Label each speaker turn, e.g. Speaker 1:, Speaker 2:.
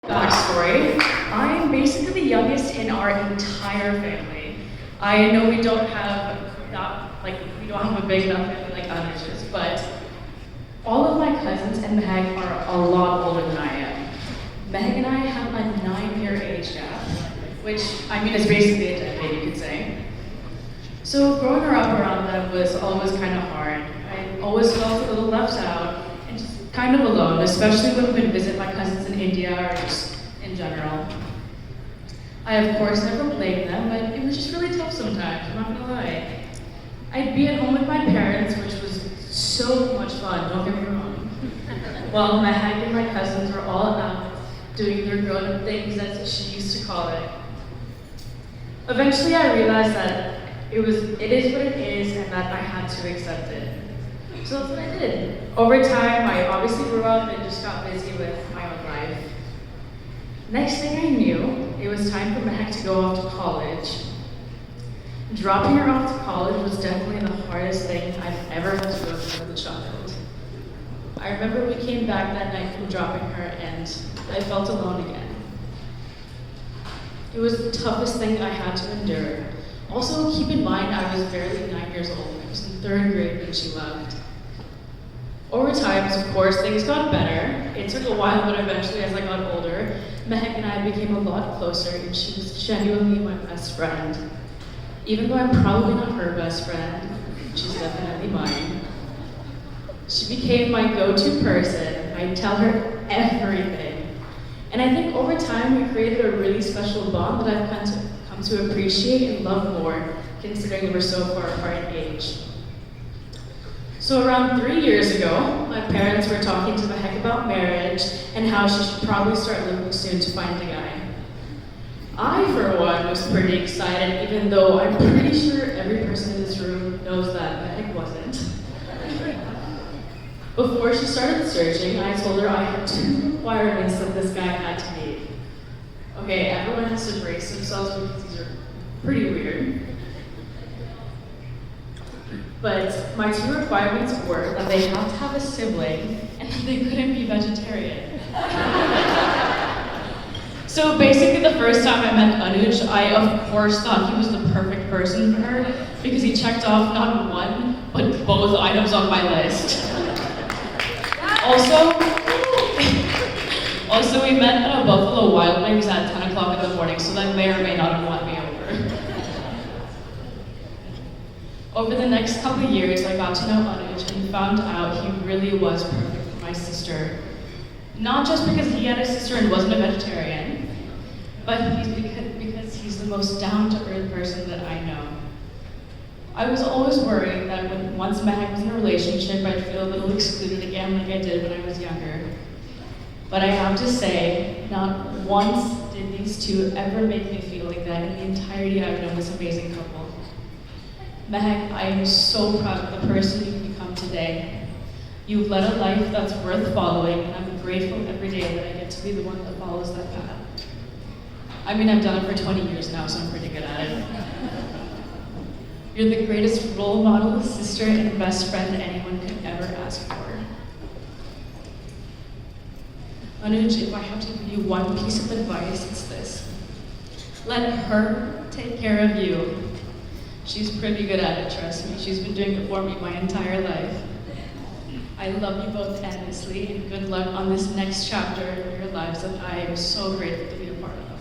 Speaker 1: Backstory, I'm basically the youngest in our entire family. I know we don't have we don't have a big enough family like others, but all of my cousins and Meg are a lot older than I am. Meg and I have a 9-year age gap, which I mean is basically a decade, you could say. So growing her up around them was always kind of hard. I always felt a little left out and just kind of alone, especially when we would visit my cousins in India or just in general. I of course never blamed them, but it was just really tough sometimes, I'm not gonna lie. I'd be at home with my parents, which was so much fun, don't get me wrong. While Meg and my cousins were all out doing their grown-up things, as she used to call it. Eventually I realized that it is what it is and that I had to accept it. So that's what I did. Over time, I obviously grew up and just got busy with my own life. Next thing I knew, it was time for Meg to go off to college. Dropping her off to college was definitely the hardest thing I've ever had to go through as a child. I remember we came back that night from dropping her and I felt alone again. It was the toughest thing I had to endure. Also, keep in mind I was barely 9 years old. I was in 3rd grade when she left. Over time, of course, things got better. It took a while, but eventually as I got older, Meg and I became a lot closer and she was genuinely my best friend. Even though I'm probably not her best friend, she's definitely mine. She became my go-to person. I tell her everything. And I think over time we created a really special bond that I've come to appreciate and love more, considering we're so far apart in age. So around 3 years ago, my parents were talking to Meg about marriage and how she should probably start looking soon to find a guy. I, for one, was pretty excited, even though I'm pretty sure every person in this room knows that Meg wasn't. Before she started searching, I told her I had 2 requirements that this guy had to meet. Okay, everyone has to brace themselves because these are pretty weird. But my 2 requirements were that they have to have a sibling and that they couldn't be vegetarian. So basically the first time I met Anuj, I of course thought he was the perfect person for her because he checked off not one, but both items on my list. Also we met at a Buffalo Wild Wings at 10 o'clock in the morning, so that may or may not have won me over. Over the next couple of years, I got to know Anuj and found out he really was perfect for my sister. Not just because he had a sister and wasn't a vegetarian, but because he's the most down-to-earth person that I know. I was always worried that once Meg was in a relationship, I'd feel a little excluded again like I did when I was younger. But I have to say, not once did these 2 ever make me feel like that in the entirety I've known this amazing couple. Meg, I am so proud of the person you've become today. You've led a life that's worth following, and I'm grateful every day that I get to be the one that follows that path. I mean, I've done it for 20 years now, so I'm pretty good at it. You're the greatest role model, sister, and best friend anyone could ever ask for. Anuj, if I have to give you one piece of advice, it's this. Let her take care of you. She's pretty good at it, trust me. She's been doing it for me my entire life. I love you both endlessly, and good luck on this next chapter in your lives that I am so grateful to be a part of.